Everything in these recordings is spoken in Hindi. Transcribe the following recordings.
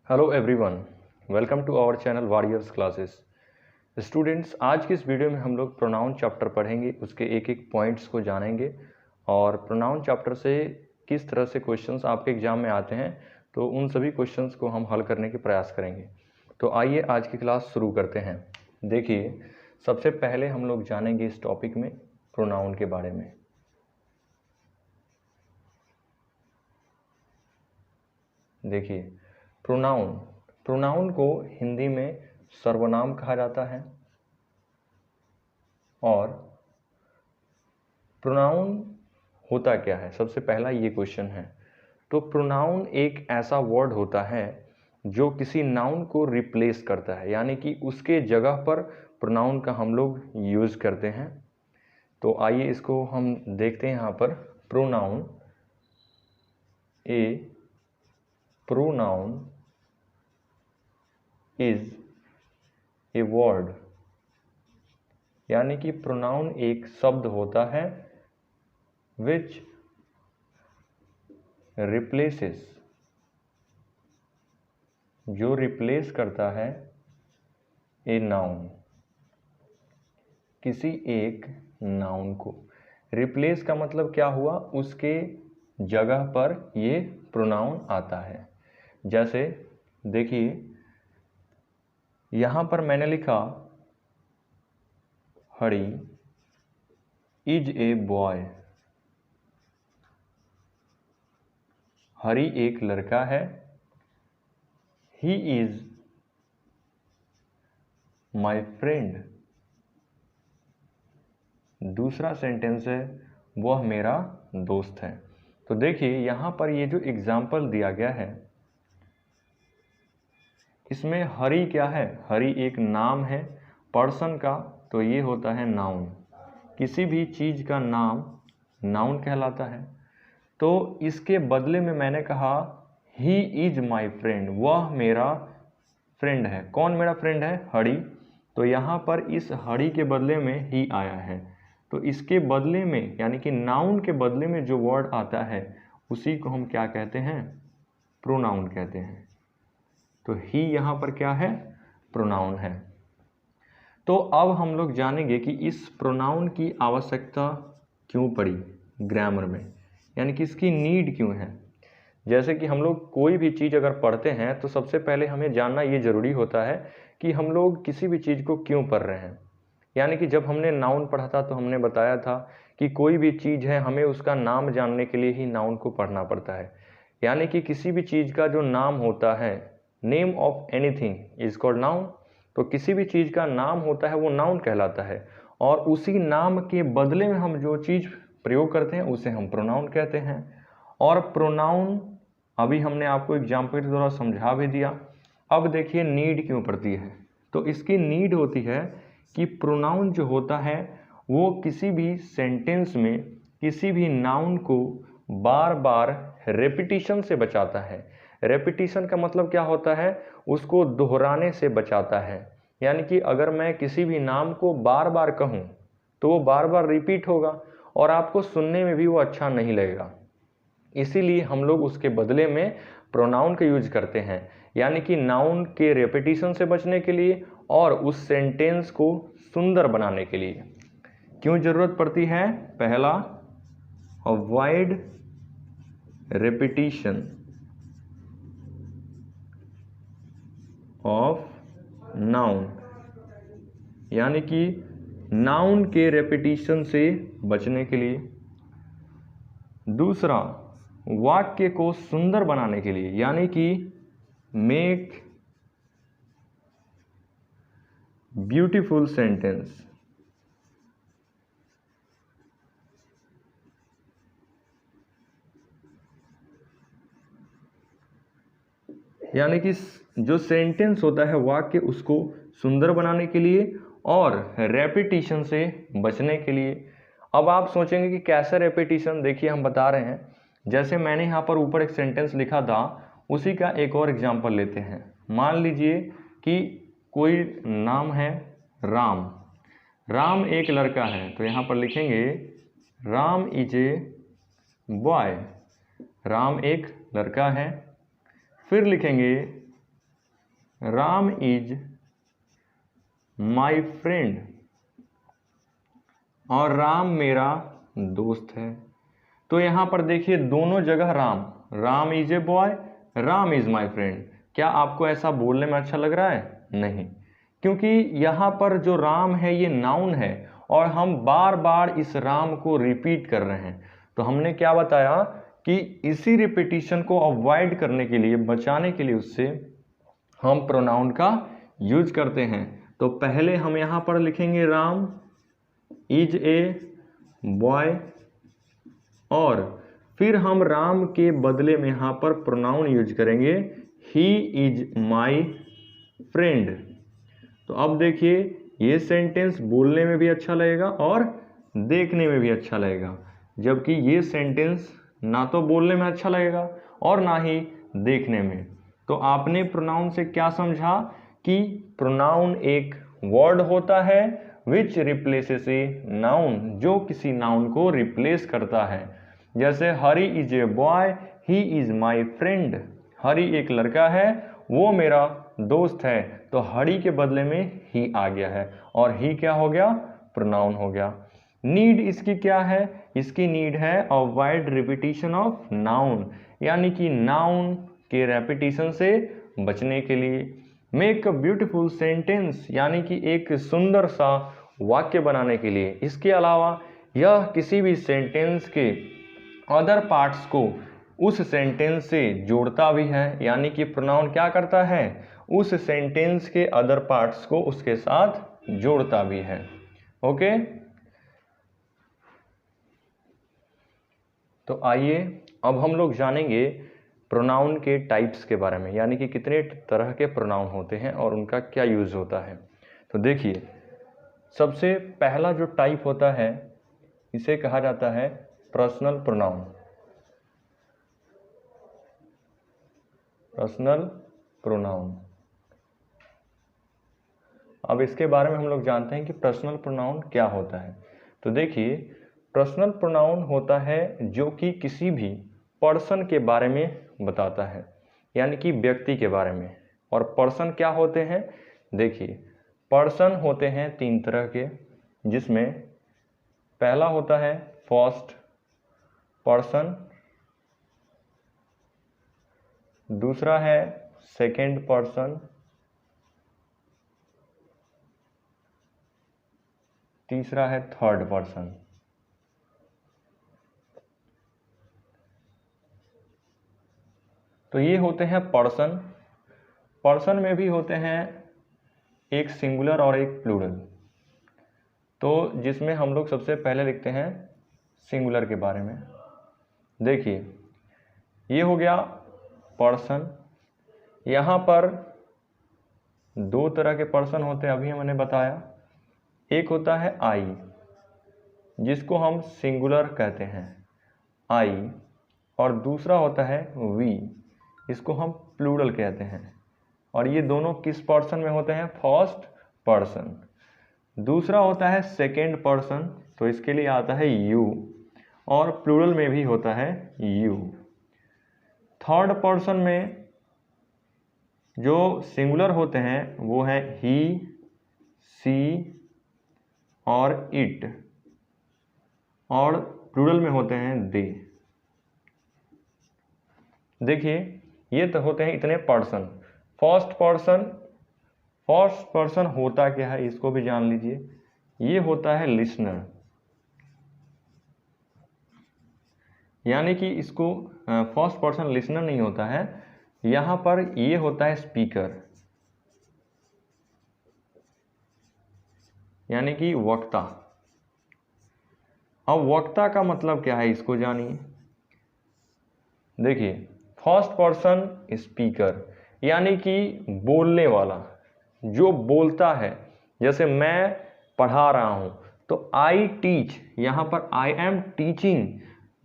Hello everyone, welcome to our channel warriors classes. Students, आज की इस वीडियो में हम लोग प्रोनाउन चैप्टर पढ़ेंगे, उसके एक एक पॉइंट्स को जानेंगे और प्रोनाउन चैप्टर से किस तरह से क्वेश्चंस आपके एग्जाम में आते हैं तो उन सभी क्वेश्चंस को हम हल करने के प्रयास करेंगे। तो आइए आज की क्लास शुरू करते हैं। देखिए, सबसे पहले हम लोग जानेंगे इस टॉपिक में प्रोनाउन के बारे में। देखिए, प्रोनाउन को हिंदी में सर्वनाम कहा जाता है और प्रोनाउन होता क्या है, सबसे पहला ये क्वेश्चन है। तो प्रोनाउन एक ऐसा वर्ड होता है जो किसी नाउन को रिप्लेस करता है, यानी कि उसके जगह पर प्रोनाउन का हम लोग यूज़ करते हैं। तो आइए इसको हम देखते हैं। यहाँ पर प्रोनाउन इज ए वर्ड, यानी कि प्रोनाउन एक शब्द होता है विच रिप्लेसेस, जो रिप्लेस करता है ए नाउन, किसी एक नाउन को। रिप्लेस का मतलब क्या हुआ, उसके जगह पर ये प्रोनाउन आता है। जैसे देखिए, यहाँ पर मैंने लिखा हरी इज ए बॉय। हरी एक लड़का है। ही इज माई फ्रेंड। दूसरा सेंटेंस है वह मेरा दोस्त है। तो देखिए, यहाँ पर ये जो एग्जाम्पल दिया गया है, इसमें हरी क्या है, हरी एक नाम है पर्सन का, तो ये होता है नाउन। किसी भी चीज़ का नाम नाउन कहलाता है। तो इसके बदले में मैंने कहा ही इज माई फ्रेंड, वह मेरा फ्रेंड है। कौन मेरा फ्रेंड है? हरी। तो यहाँ पर इस हरी के बदले में ही आया है, तो इसके बदले में, यानी कि नाउन के बदले में जो वर्ड आता है उसी को हम क्या कहते हैं? प्रोनाउन कहते हैं। तो ही यहाँ पर क्या है? प्रोनाउन है। तो अब हम लोग जानेंगे कि इस प्रोनाउन की आवश्यकता क्यों पड़ी ग्रामर में, यानी कि इसकी नीड क्यों है। जैसे कि हम लोग कोई भी चीज़ अगर पढ़ते हैं तो सबसे पहले हमें जानना ये ज़रूरी होता है कि हम लोग किसी भी चीज़ को क्यों पढ़ रहे हैं। यानी कि जब हमने नाउन पढ़ा था तो हमने बताया था कि कोई भी चीज़ है, हमें उसका नाम जानने के लिए ही नाउन को पढ़ना पड़ता है। यानी कि किसी भी चीज़ का जो नाम होता है, name of anything is called noun. तो किसी भी चीज़ का नाम होता है वो नाउन कहलाता है, और उसी नाम के बदले में हम जो चीज़ प्रयोग करते हैं उसे हम प्रोनाउन कहते हैं। और प्रोनाउन अभी हमने आपको एग्जाम्पल के द्वारा समझा भी दिया। अब देखिए नीड क्यों पड़ती है। तो इसकी नीड होती है कि प्रोनाउन जो होता है वो किसी भी सेंटेंस में किसी भी नाउन को बार बार रेपिटिशन से बचाता है। रेपिटिशन का मतलब क्या होता है? उसको दोहराने से बचाता है। यानी कि अगर मैं किसी भी नाम को बार बार कहूँ तो वो बार बार रिपीट होगा और आपको सुनने में भी वो अच्छा नहीं लगेगा। इसीलिए हम लोग उसके बदले में प्रोनाउन का यूज करते हैं, यानी कि नाउन के रेपिटिशन से बचने के लिए और उस सेंटेंस को सुंदर बनाने के लिए। क्यों जरूरत पड़ती है? पहला, अवॉइड रेपिटिशन ऑफ नाउन, यानी कि नाउन के रेपिटिशन से बचने के लिए। दूसरा, वाक्य को सुंदर बनाने के लिए, यानी कि मेक ब्यूटीफुल सेंटेंस। यानी कि जो सेंटेंस होता है वाक्य, उसको सुंदर बनाने के लिए और रेपिटिशन से बचने के लिए। अब आप सोचेंगे कि कैसे रेपिटिशन? देखिए, हम बता रहे हैं। जैसे मैंने यहाँ पर ऊपर एक सेंटेंस लिखा था, उसी का एक और एग्जाम्पल लेते हैं। मान लीजिए कि कोई नाम है राम। राम एक लड़का है, तो यहाँ पर लिखेंगे Ram is a boy. Ram एक लड़का है। फिर लिखेंगे राम इज माई फ्रेंड, और राम मेरा दोस्त है। तो यहाँ पर देखिए दोनों जगह Ram, Ram is a boy, Ram is my friend. क्या आपको ऐसा बोलने में अच्छा लग रहा है? नहीं, क्योंकि यहाँ पर जो राम है ये नाउन है और हम बार बार इस राम को रिपीट कर रहे हैं। तो हमने क्या बताया कि इसी रिपीटिशन को अवॉइड करने के लिए, बचाने के लिए उससे हम प्रोनाउन का यूज करते हैं। तो पहले हम यहाँ पर लिखेंगे राम इज ए बॉय, और फिर हम राम के बदले में यहाँ पर प्रोनाउन यूज करेंगे ही इज माई फ्रेंड। तो अब देखिए ये सेंटेंस बोलने में भी अच्छा लगेगा और देखने में भी अच्छा लगेगा, जबकि ये सेंटेंस ना तो बोलने में अच्छा लगेगा और ना ही देखने में। तो आपने प्रोनाउन से क्या समझा कि प्रोनाउन एक वर्ड होता है विच रिप्लेसेस ए नाउन, जो किसी नाउन को रिप्लेस करता है। जैसे Hari is a boy, he is my friend. Hari एक लड़का है, वो मेरा दोस्त है। तो हरी के बदले में ही आ गया है और ही क्या हो गया? प्रोनाउन हो गया। नीड इसकी क्या है? इसकी नीड है अवॉइड रिपीटिशन ऑफ नाउन, यानी कि नाउन के रेपिटेशन से बचने के लिए। मेक अ ब्यूटीफुल सेंटेंस, यानी कि एक सुंदर सा वाक्य बनाने के लिए। इसके अलावा यह किसी भी सेंटेंस के अदर पार्ट्स को उस सेंटेंस से जोड़ता भी है, यानी कि प्रोनाउन क्या करता है? उस सेंटेंस के अदर पार्ट्स को उसके साथ जोड़ता भी है। ओके, तो आइए अब हम लोग जानेंगे प्रोनाउन के टाइप्स के बारे में, यानी कि कितने तरह के प्रोनाउन होते हैं और उनका क्या यूज होता है। तो देखिए सबसे पहला जो टाइप होता है इसे कहा जाता है पर्सनल प्रोनाउन। Personal pronoun. अब इसके बारे में हम लोग जानते हैं कि पर्सनल प्रोनाउन क्या होता है। तो देखिए पर्सनल प्रोनाउन होता है जो कि किसी भी पर्सन के बारे में बताता है, यानी कि व्यक्ति के बारे में। और पर्सन क्या होते हैं? देखिए पर्सन होते हैं 3 तरह के, जिसमें पहला होता है फर्स्ट पर्सन, दूसरा है सेकंड पर्सन, तीसरा है थर्ड पर्सन। तो ये होते हैं पर्सन। पर्सन में भी होते हैं एक सिंगुलर और एक प्लूरल। तो जिसमें हम लोग सबसे पहले लिखते हैं सिंगुलर के बारे में। देखिए ये हो गया पर्सन। यहाँ पर 2 तरह के पर्सन होते हैं, अभी मैंने बताया। एक होता है आई, जिसको हम सिंगुलर कहते हैं आई, और दूसरा होता है वी, इसको हम प्लूरल कहते हैं। और ये दोनों किस पर्सन में होते हैं? First person. दूसरा होता है सेकंड पर्सन, तो इसके लिए आता है यू, और प्लूरल में भी होता है यू। थर्ड पर्सन में जो सिंगुलर होते हैं वो है ही, सी और इट, और प्लूरल में होते हैं दे। देखिए ये तो होते हैं इतने पर्सन। फर्स्ट पर्सन होता क्या है इसको भी जान लीजिए। ये होता है लिसनर, यानी कि इसको फर्स्ट पर्सन लिसनर नहीं होता है, यहाँ पर ये होता है स्पीकर, यानी कि वक्ता। अब वक्ता का मतलब क्या है इसको जानिए। देखिए फर्स्ट पर्सन स्पीकर, यानी कि बोलने वाला, जो बोलता है। जैसे मैं पढ़ा रहा हूँ तो आई टीच, यहाँ पर आई एम टीचिंग,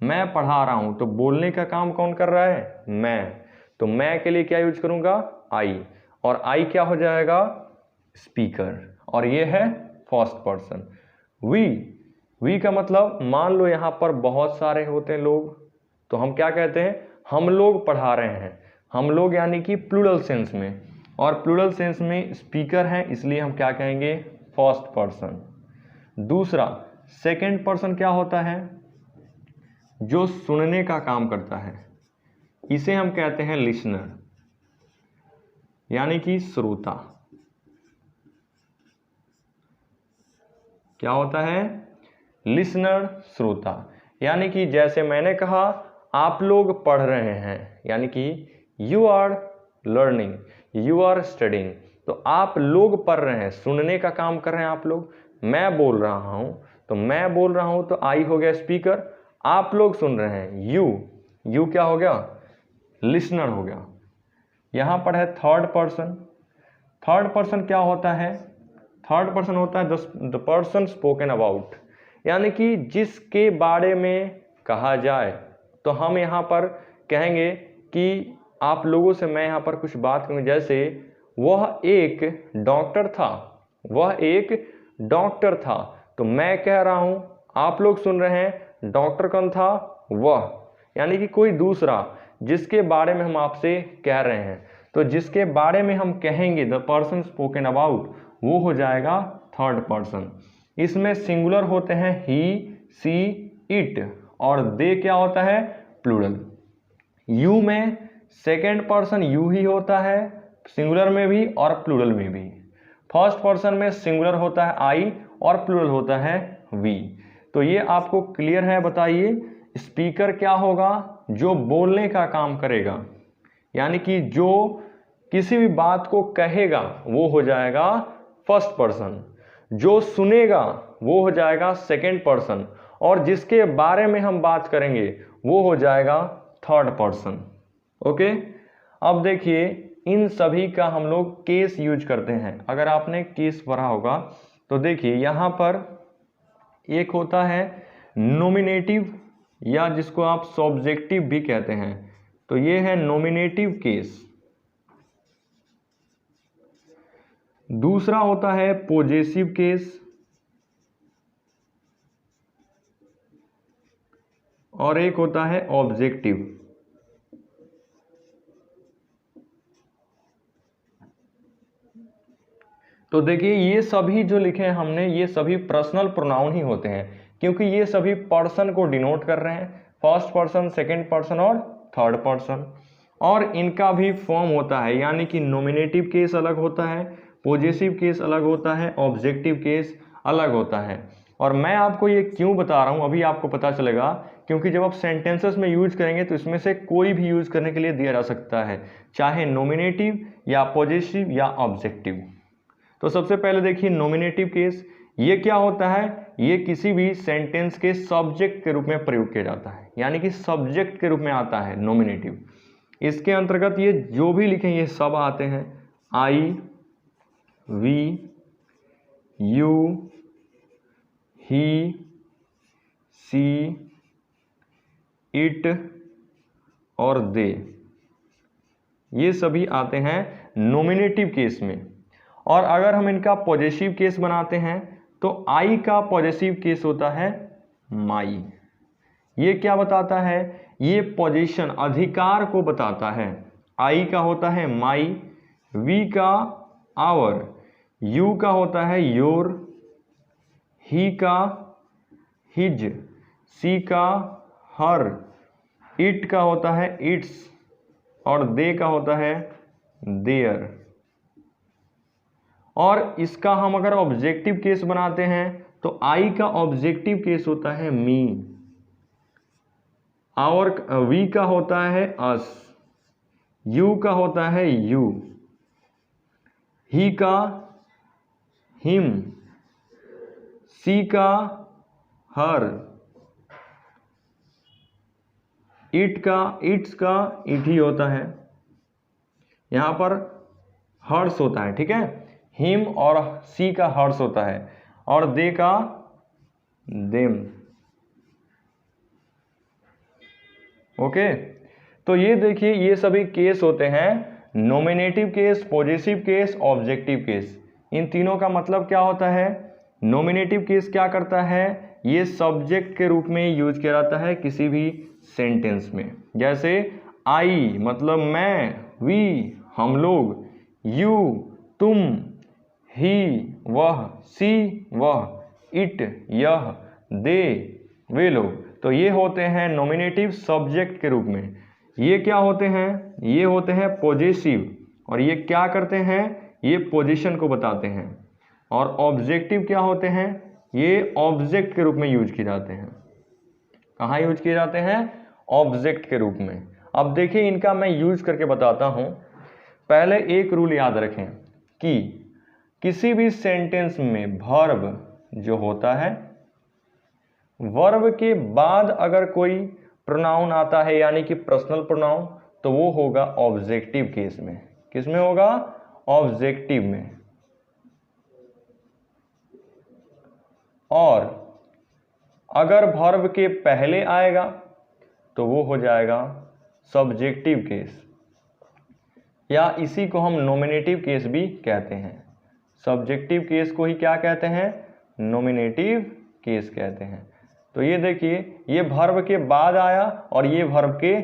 मैं पढ़ा रहा हूँ। तो बोलने का काम कौन कर रहा है? मैं। तो मैं के लिए क्या यूज करूँगा? आई, और आई क्या हो जाएगा? स्पीकर, और ये है फर्स्ट पर्सन। वी का मतलब मान लो यहाँ पर बहुत सारे होते हैं लोग, तो हम क्या कहते हैं? हम लोग पढ़ा रहे हैं। हम लोग यानी कि प्लूरल सेंस में, और प्लूरल सेंस में स्पीकर है, इसलिए हम क्या कहेंगे, फर्स्ट पर्सन। दूसरा सेकंड पर्सन क्या होता है, जो सुनने का काम करता है, इसे हम कहते हैं लिसनर, यानी कि श्रोता। क्या होता है, लिसनर, श्रोता। यानी कि जैसे मैंने कहा आप लोग पढ़ रहे हैं, यानी कि you are learning, you are studying, तो आप लोग पढ़ रहे हैं, सुनने का काम कर रहे हैं आप लोग। मैं बोल रहा हूं, तो मैं बोल रहा हूं तो आई हो गया स्पीकर, आप लोग सुन रहे हैं, यू क्या हो गया, लिसनर हो गया। यहां पर है थर्ड पर्सन। थर्ड पर्सन क्या होता है, थर्ड पर्सन होता है द पर्सन स्पोकन अबाउट, यानी कि जिसके बारे में कहा जाए। तो हम यहाँ पर कहेंगे कि आप लोगों से मैं यहाँ पर कुछ बात करूँगा, जैसे वह एक डॉक्टर था, वह एक डॉक्टर था, तो मैं कह रहा हूँ, आप लोग सुन रहे हैं, डॉक्टर कौन था, वह, यानी कि कोई दूसरा जिसके बारे में हम आपसे कह रहे हैं। तो जिसके बारे में हम कहेंगे द पर्सन स्पोकन अबाउट, वो हो जाएगा थर्ड पर्सन। इसमें सिंगुलर होते हैं ही, सी, इट, और दे क्या होता है, प्लूरल। यू में सेकेंड पर्सन यू ही होता है, सिंगुलर में भी और प्लूरल में भी। फर्स्ट पर्सन में सिंगुलर होता है आई और प्लूरल होता है वी। तो ये आपको क्लियर है, बताइए। स्पीकर क्या होगा, जो बोलने का काम करेगा, यानी कि जो किसी भी बात को कहेगा वो हो जाएगा फर्स्ट पर्सन, जो सुनेगा वो हो जाएगा सेकेंड पर्सन, और जिसके बारे में हम बात करेंगे वो हो जाएगा थर्ड पर्सन। ओके, अब देखिए इन सभी का हम लोग केस यूज करते हैं। अगर आपने केस पढ़ा होगा तो देखिए यहाँ पर एक होता है नॉमिनेटिव, या जिसको आप सब्जेक्टिव भी कहते हैं, तो ये है नॉमिनेटिव केस। दूसरा होता है पॉजेसिव केस, और एक होता है ऑब्जेक्टिव। तो देखिए ये सभी जो लिखे हैं हमने, ये सभी पर्सनल प्रोनाउन ही होते हैं, क्योंकि ये सभी पर्सन को डिनोट कर रहे हैं, फर्स्ट पर्सन, सेकंड पर्सन और थर्ड पर्सन। और इनका भी फॉर्म होता है, यानी कि नॉमिनेटिव केस अलग होता है, पॉजेसिव केस अलग होता है, ऑब्जेक्टिव केस अलग होता है। और मैं आपको ये क्यों बता रहा हूँ अभी आपको पता चलेगा, क्योंकि जब आप सेंटेंसेस में यूज करेंगे तो इसमें से कोई भी यूज करने के लिए दिया जा सकता है, चाहे नॉमिनेटिव या पॉजेसिव या ऑब्जेक्टिव। तो सबसे पहले देखिए नॉमिनेटिव केस, ये क्या होता है, ये किसी भी सेंटेंस के सब्जेक्ट के रूप में प्रयोग किया जाता है, यानी कि सब्जेक्ट के रूप में आता है नॉमिनेटिव। इसके अंतर्गत ये जो भी लिखें ये सब आते हैं, I, we, you, he, she, it और दे, ये सभी आते हैं नॉमिनेटिव केस में। और अगर हम इनका पॉजेसिव केस बनाते हैं तो आई का पॉजेसिव केस होता है माई। ये क्या बताता है, ये पोजीशन, अधिकार को बताता है। आई का होता है माई, वी का आवर, यू का होता है योर, ही का हिज, सी का हर, इट का होता है इट्स, और दे का होता है देयर। और इसका हम अगर ऑब्जेक्टिव केस बनाते हैं तो आई का ऑब्जेक्टिव केस होता है मी, आवर, वी का होता है अस, यू का होता है यू, ही का हिम, सी का हर, इट्स का इट ही होता है। यहां पर हर्ष होता है, ठीक है, हिम और सी का हर्ष होता है, और दे का देम। ओके, तो ये देखिए ये सभी केस होते हैं nominative case, possessive case, objective case. इन तीनों का मतलब क्या होता है, नॉमिनेटिव केस क्या करता है, ये सब्जेक्ट के रूप में यूज किया जाता है किसी भी सेंटेंस में। जैसे आई मतलब मैं, वी हम लोग, यू तुम, ही वह, सी वह, इट यह, दे वे लोग। तो ये होते हैं नॉमिनेटिव सब्जेक्ट के रूप में। ये क्या होते हैं? ये होते हैं पॉजेसिव, और ये क्या करते हैं? ये पोजीशन को बताते हैं। और ऑब्जेक्टिव क्या होते हैं? ये ऑब्जेक्ट के रूप में यूज किए जाते हैं। कहाँ यूज किए जाते हैं? ऑब्जेक्ट के रूप में। अब देखिए इनका मैं यूज करके बताता हूं। पहले एक रूल याद रखें कि किसी भी सेंटेंस में वर्ब जो होता है, वर्ब के बाद अगर कोई प्रोनाउन आता है यानी कि पर्सनल प्रोनाउन, तो वो होगा ऑब्जेक्टिव केस में। किस में होगा? ऑब्जेक्टिव में। और अगर वर्ब के पहले आएगा तो वो हो जाएगा सब्जेक्टिव केस, या इसी को हम नॉमिनेटिव केस भी कहते हैं। सब्जेक्टिव केस को ही क्या कहते हैं? नॉमिनेटिव केस कहते हैं। तो ये देखिए, ये वर्ब के बाद आया और ये वर्ब के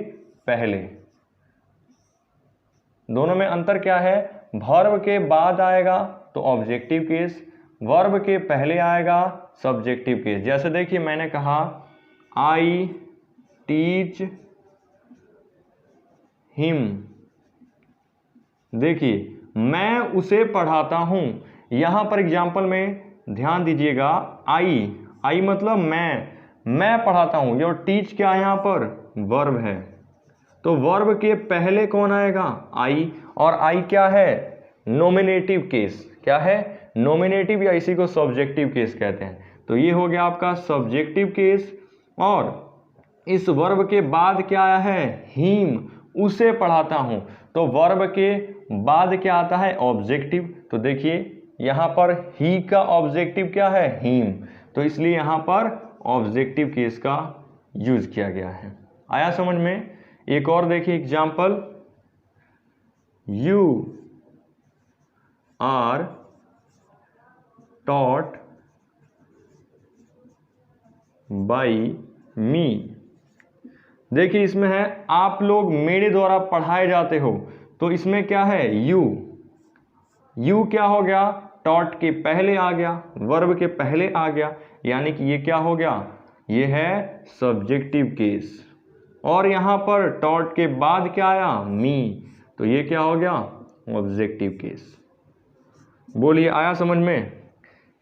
पहले, दोनों में अंतर क्या है? वर्ब के बाद आएगा तो ऑब्जेक्टिव केस, वर्ब के पहले आएगा सब्जेक्टिव केस। जैसे देखिए मैंने कहा आई टीच हिम, देखिए मैं उसे पढ़ाता हूं। यहां पर एग्जाम्पल में ध्यान दीजिएगा, आई मतलब मैं पढ़ाता हूं। और टीच क्या है? यहां पर वर्ब है, तो वर्ब के पहले कौन आएगा? आई। और आई क्या है? Nominative case. क्या है? नॉमिनेटिव, या इसी को सब्जेक्टिव केस कहते हैं। तो ये हो गया आपका सब्जेक्टिव केस। और इस वर्ब के बाद क्या आया है? हिम, उसे पढ़ाता हूं। तो वर्ब के बाद क्या आता है? ऑब्जेक्टिव। तो देखिए यहां पर ही का ऑब्जेक्टिव क्या है? हिम। तो इसलिए यहां पर ऑब्जेक्टिव केस का यूज किया गया है। आया समझ में? एक और देखिए example, you are taught by me. देखिए इसमें है आप लोग मेरे द्वारा पढ़ाए जाते हो। तो इसमें क्या है? यू क्या हो गया? टॉट के पहले आ गया, वर्ब के पहले आ गया, यानी कि ये क्या हो गया? ये है सब्जेक्टिव केस। और यहां पर टॉट के बाद क्या आया? मी। तो ये क्या हो गया? Objective case. बोलिए आया समझ में?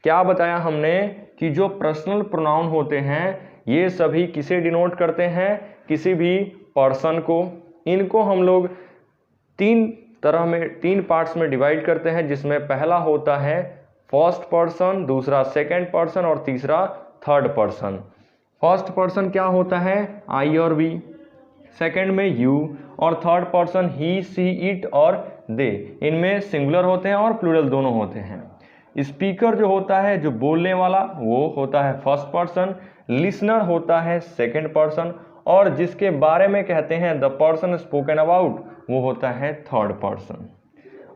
क्या बताया हमने कि जो पर्सनल प्रोनाउन होते हैं ये सभी किसे डिनोट करते हैं? किसी भी पर्सन को। इनको हम लोग तीन पार्ट्स में डिवाइड करते हैं, जिसमें पहला होता है फर्स्ट पर्सन, दूसरा सेकंड पर्सन और तीसरा थर्ड पर्सन। फर्स्ट पर्सन क्या होता है? आई और वी, सेकंड में यू, और third person he, she, it और दे। इनमें सिंगुलर होते हैं और प्लूरल दोनों होते हैं। स्पीकर जो होता है, जो बोलने वाला, वो होता है फर्स्ट पर्सन। लिसनर होता है सेकंड पर्सन, और जिसके बारे में कहते हैं द पर्सन स्पोकन अबाउट, वो होता है थर्ड पर्सन।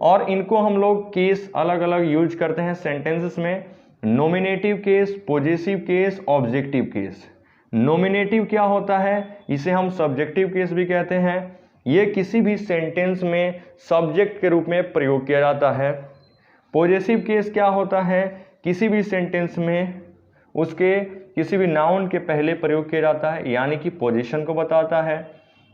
और इनको हम लोग केस अलग अलग यूज करते हैं सेंटेंसेस में। Nominative case, possessive case, objective case. Nominative क्या होता है? इसे हम सब्जेक्टिव केस भी कहते हैं। ये किसी भी सेंटेंस में सब्जेक्ट के रूप में प्रयोग किया जाता है। पॉजेसिव केस क्या होता है? किसी भी सेंटेंस में उसके किसी भी नाउन के पहले प्रयोग किया जाता है, यानी कि पोजीशन को बताता है।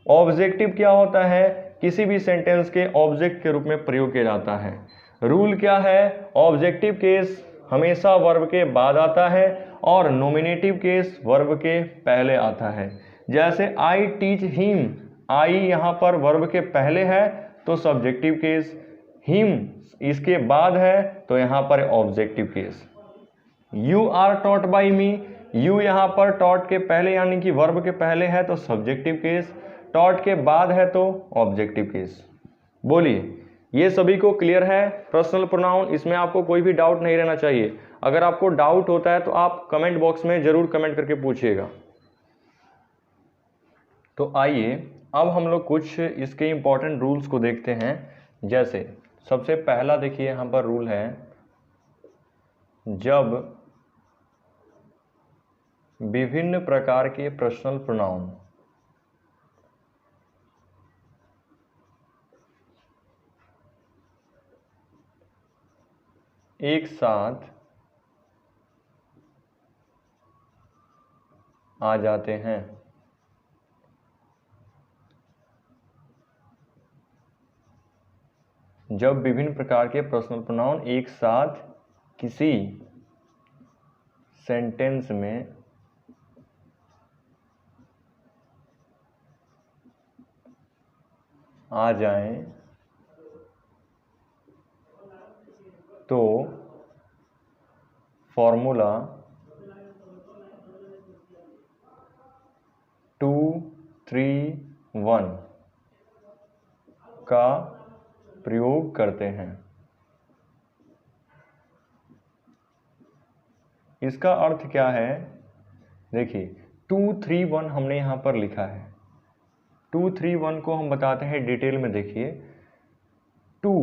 ऑब्जेक्टिव क्या होता है? किसी भी सेंटेंस के ऑब्जेक्ट के रूप में प्रयोग किया जाता है। रूल क्या है? ऑब्जेक्टिव केस हमेशा वर्ब के बाद आता है और नॉमिनेटिव केस वर्ब के पहले आता है। जैसे आई टीच हिम, आई यहाँ पर वर्ब के पहले है तो सब्जेक्टिव केस, हिम इसके बाद है तो यहाँ पर objective case. You are taught by me, you यहाँ पर टॉट के पहले यानी कि वर्ब के पहले है तो सब्जेक्टिव केस, टॉट के बाद है तो ऑब्जेक्टिव केस। बोलिए ये सभी को क्लियर है? पर्सनल प्रोनाउन, इसमें आपको कोई भी डाउट नहीं रहना चाहिए। अगर आपको डाउट होता है तो आप कमेंट बॉक्स में जरूर कमेंट करके पूछिएगा। तो आइए अब हम लोग कुछ इसके इंपॉर्टेंट रूल्स को देखते हैं। जैसे सबसे पहला देखिए यहाँ पर रूल है, जब विभिन्न प्रकार के पर्सनल प्रोनाउन एक साथ आ जाते हैं। जब विभिन्न प्रकार के पर्सनल प्रोनाउन एक साथ किसी सेंटेंस में आ जाएं तो फॉर्मूला 2, 3, 1 का प्रयोग करते हैं। इसका अर्थ क्या है? देखिए 2, 3, 1 हमने यहाँ पर लिखा है। 2, 3, 1 को हम बताते हैं डिटेल में। देखिए 2,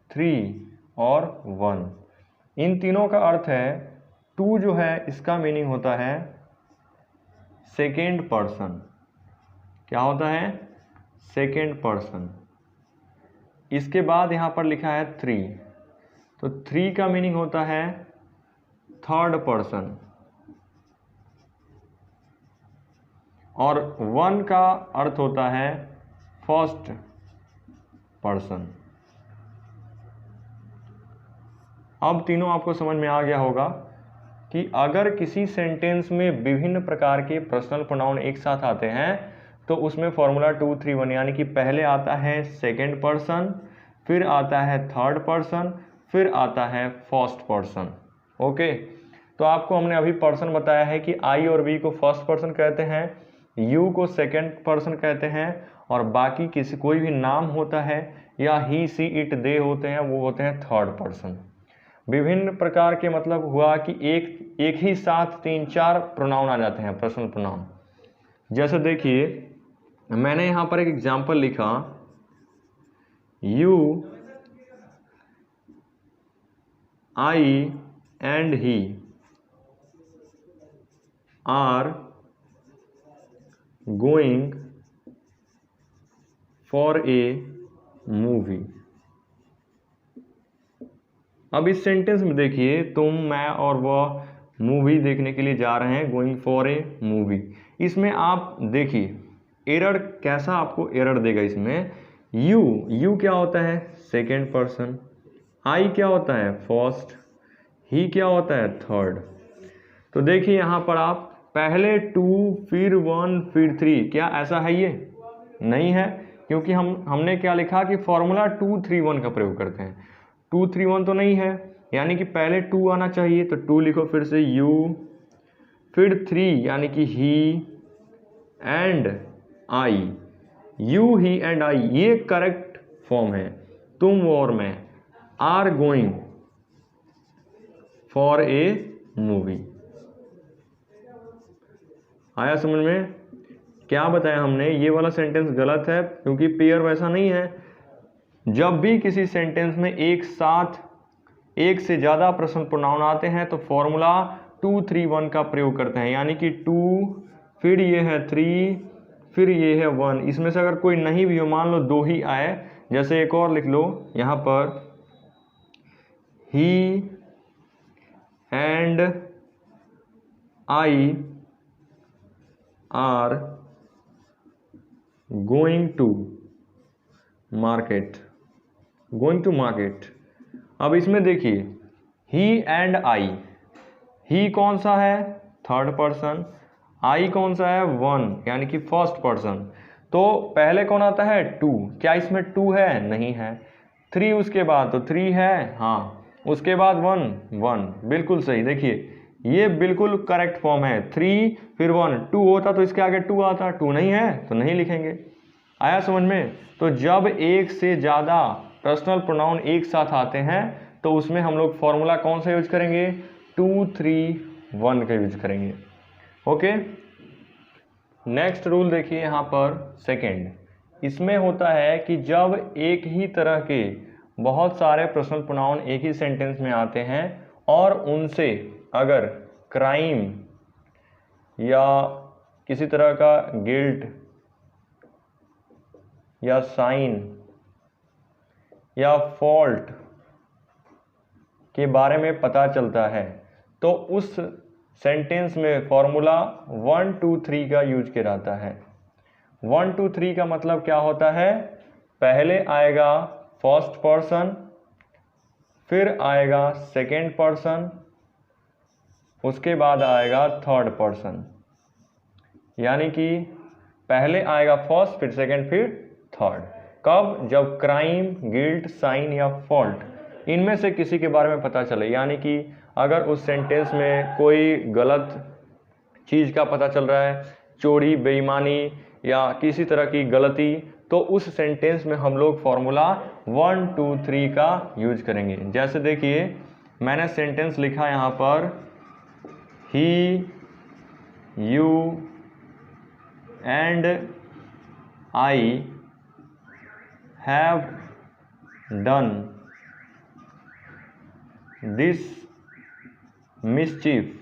3 और 1, इन तीनों का अर्थ है 2 जो है इसका मीनिंग होता है सेकेंड पर्सन। क्या होता है? Second person. इसके बाद यहाँ पर लिखा है 3, तो 3 का मीनिंग होता है थर्ड पर्सन। और 1 का अर्थ होता है फर्स्ट पर्सन। अब तीनों आपको समझ में आ गया होगा कि अगर किसी सेंटेंस में विभिन्न प्रकार के पर्सनल प्रोनाउन एक साथ आते हैं तो उसमें फॉर्मूला 2, 3, 1 यानी कि पहले आता है सेकेंड पर्सन, फिर आता है थर्ड पर्सन, फिर आता है फर्स्ट पर्सन। ओके, तो आपको हमने अभी पर्सन बताया है कि आई और वी को फर्स्ट पर्सन कहते हैं, यू को सेकेंड पर्सन कहते हैं, और बाकी किसी कोई भी नाम होता है या ही, सी, इट, दे होते हैं, वो होते हैं थर्ड पर्सन। विभिन्न प्रकार के मतलब हुआ कि एक ही साथ 3-4 प्रोनाउन आ जाते हैं पर्सनल प्रोनाउन। जैसे देखिए मैंने यहाँ पर एक एग्जाम्पल लिखा, you, I and he are going for a movie. अब इस सेंटेंस में देखिए तुम, मैं और वह मूवी देखने के लिए जा रहे हैं, गोइंग फॉर ए मूवी। इसमें आप देखिए एरर कैसा आपको एरर देगा। इसमें यू क्या होता है? Second person. आई क्या होता है? फर्स्ट। ही क्या होता है? थर्ड। तो देखिए यहाँ पर आप पहले 2 फिर 1 फिर 3, क्या ऐसा है? ये नहीं है, क्योंकि हमने क्या लिखा कि फॉर्मूला 2, 3, 1 का प्रयोग करते हैं। 2, 3, 1 तो नहीं है, यानी कि पहले 2 आना चाहिए, तो 2 लिखो फिर से यू, फिर 3 यानी कि he and I. You, he and I, ये करेक्ट फॉर्म है। तुम, वो और मैं are going for a movie. आया समझ में? क्या बताया हमने? ये वाला सेंटेंस गलत है, क्योंकि पेयर वैसा नहीं है। जब भी किसी सेंटेंस में एक साथ एक से ज़्यादा पर्सनल प्रोनाउन आते हैं तो फॉर्मूला 2, 3, 1 का प्रयोग करते हैं, यानी कि 2, फिर ये है 3, फिर ये है 1। इसमें से अगर कोई नहीं भी हो, मान लो 2 ही आए, जैसे एक और लिख लो यहाँ पर, he and I are going to market. Going to market. अब इसमें देखिए ही एंड आई, ही कौन सा है? Third person. आई कौन सा है? 1 यानी कि फर्स्ट पर्सन। तो पहले कौन आता है? 2। क्या इसमें 2 है? नहीं है। 3 उसके बाद, तो 3 है, हाँ। उसके बाद 1, बिल्कुल सही। देखिए ये बिल्कुल करेक्ट फॉर्म है। 3 फिर 1, 2 होता तो इसके आगे 2 आता, 2 नहीं है तो नहीं लिखेंगे। आया समझ में? तो जब एक से ज़्यादा पर्सनल प्रोनाउन एक साथ आते हैं तो उसमें हम लोग फॉर्मूला कौन सा यूज करेंगे? 2, 3, 1 का यूज करेंगे। ओके, नेक्स्ट रूल देखिए यहाँ पर सेकेंड। इसमें होता है कि जब एक ही तरह के बहुत सारे पर्सनल प्रोनाउन एक ही सेंटेंस में आते हैं और उनसे अगर क्राइम या किसी तरह का गिल्ट या साइन या फॉल्ट के बारे में पता चलता है तो उस सेंटेंस में फॉर्मूला 1 2 3 का यूज किया जाता है। 1 2 3 का मतलब क्या होता है, पहले आएगा फर्स्ट पर्सन, फिर आएगा सेकेंड पर्सन, उसके बाद आएगा थर्ड पर्सन। यानी कि पहले आएगा फर्स्ट, फिर सेकेंड, फिर थर्ड। कब? जब क्राइम, गिल्ट, साइन या फॉल्ट इनमें से किसी के बारे में पता चले। यानी कि अगर उस सेंटेंस में कोई गलत चीज़ का पता चल रहा है, चोरी, बेईमानी या किसी तरह की गलती, तो उस सेंटेंस में हम लोग फॉर्मूला 1 2 3 का यूज करेंगे। जैसे देखिए मैंने सेंटेंस लिखा यहाँ पर, he, you and I have done this mischief.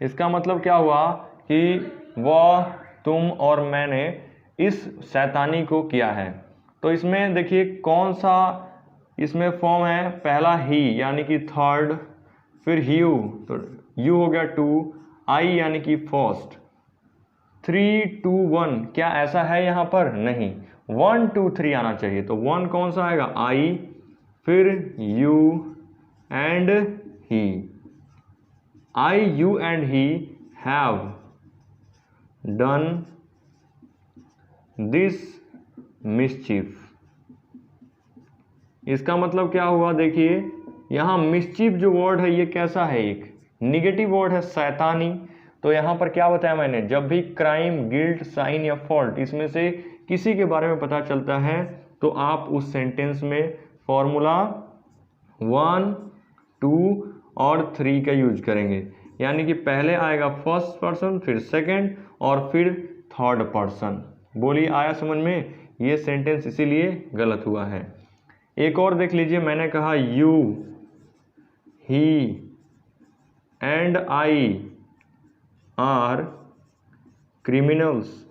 इसका मतलब क्या हुआ कि वह, तुम और मैंने इस शैतानी को किया है। तो इसमें देखिए कौन सा इसमें फॉर्म है, पहला ही यानी कि थर्ड, फिर यू, तो यू हो गया 2, आई यानी कि फर्स्ट, 3 2 1, क्या ऐसा है यहाँ पर? नहीं, 1 2 3 आना चाहिए। तो 1 कौन सा आएगा? आई, फिर you and he. I, you and he have done this mischief. इसका मतलब क्या हुआ, देखिए यहाँ मिसचीफ जो वर्ड है ये कैसा है, एक निगेटिव वर्ड है, शैतानी। तो यहाँ पर क्या बताया मैंने, जब भी क्राइम, गिल्ट, साइन या फॉल्ट इसमें से किसी के बारे में पता चलता है तो आप उस सेंटेंस में फॉर्मूला 1 2 और 3 का यूज करेंगे। यानी कि पहले आएगा फर्स्ट पर्सन, फिर सेकंड और फिर थर्ड पर्सन। बोलिए आया समझ में? ये सेंटेंस इसीलिए गलत हुआ है। एक और देख लीजिए, मैंने कहा you, he and I are criminals.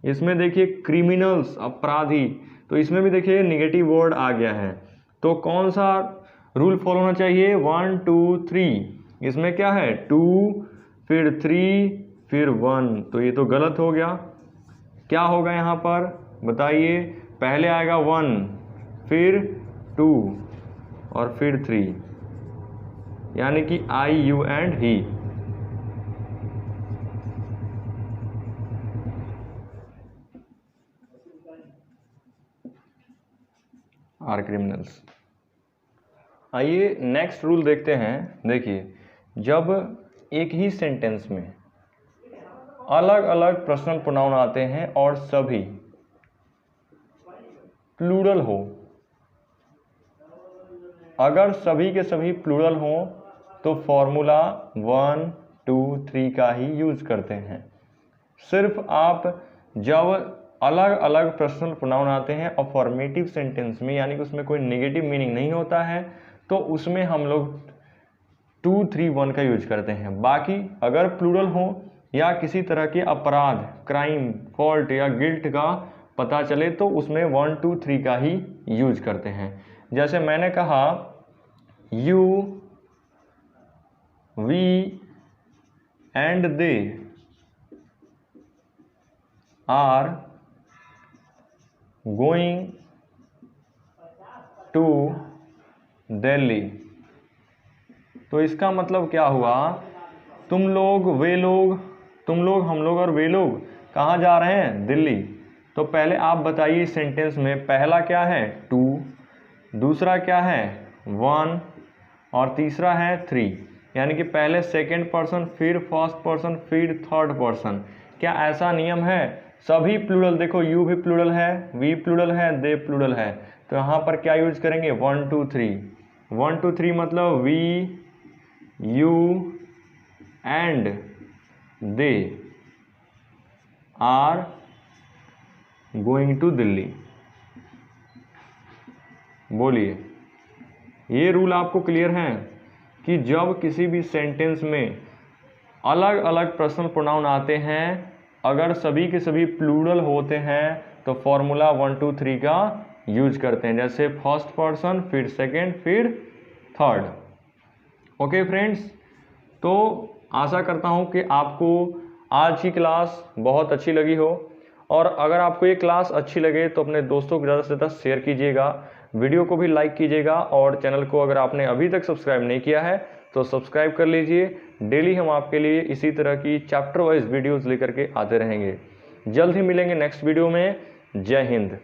इसमें देखिए क्रिमिनल्स, अपराधी, तो इसमें भी देखिए निगेटिव वर्ड आ गया है। तो कौन सा रूल फॉलो होना चाहिए? 1 2 3। इसमें क्या है? 2 फिर 3 फिर 1, तो ये तो गलत हो गया। क्या होगा यहाँ पर बताइए? पहले आएगा 1, फिर 2 और फिर 3, यानी कि I, you and he. Are criminals. आइए नेक्स्ट रूल देखते हैं। देखिए जब एक ही सेंटेंस में अलग अलग पर्सनल प्रोनाउन आते हैं और सभी प्लूरल हो, अगर सभी के सभी प्लूरल हो तो फॉर्मूला 1 2 3 का ही यूज करते हैं। सिर्फ आप जब अलग अलग पर्सनल प्रोनाउन आते हैं और फॉर्मेटिव सेंटेंस में, यानी कि उसमें कोई नेगेटिव मीनिंग नहीं होता है, तो उसमें हम लोग 2 3 1 का यूज करते हैं। बाकी अगर प्लूरल हो या किसी तरह के अपराध, क्राइम, फॉल्ट या गिल्ट का पता चले तो उसमें 1 2 3 का ही यूज करते हैं। जैसे मैंने कहा you, we and they are going to Delhi. तो इसका मतलब क्या हुआ? तुम लोग, वे लोग, तुम लोग, हम लोग और वे लोग कहाँ जा रहे हैं? दिल्ली। तो पहले आप बताइए सेंटेंस में पहला क्या है? 2, दूसरा क्या है? 1 और तीसरा है 3। यानी कि पहले सेकंड पर्सन, फिर फर्स्ट पर्सन, फिर थर्ड पर्सन। क्या ऐसा नियम है? सभी प्लूरल, देखो यू भी प्लूरल है, वी प्लूरल है, दे प्लूरल है, तो यहाँ पर क्या यूज करेंगे? 1 2 3। 1 2 3 मतलब we, you and they are going to Delhi. बोलिए, ये रूल आपको क्लियर है कि जब किसी भी सेंटेंस में अलग अलग पर्सनल प्रोनाउन आते हैं, अगर सभी के सभी प्लूरल होते हैं तो फॉर्मूला 1 2 3 का यूज करते हैं, जैसे फर्स्ट पर्सन, फिर सेकेंड, फिर थर्ड। ओके फ्रेंड्स, तो आशा करता हूँ कि आपको आज की क्लास बहुत अच्छी लगी हो, और अगर आपको ये क्लास अच्छी लगे तो अपने दोस्तों को ज़्यादा से ज़्यादा शेयर कीजिएगा, वीडियो को भी लाइक कीजिएगा, और चैनल को अगर आपने अभी तक सब्सक्राइब नहीं किया है तो सब्सक्राइब कर लीजिए। डेली हम आपके लिए इसी तरह की चैप्टर वाइज वीडियोज़ लेकर के आते रहेंगे। जल्द ही मिलेंगे नेक्स्ट वीडियो में। जय हिंद।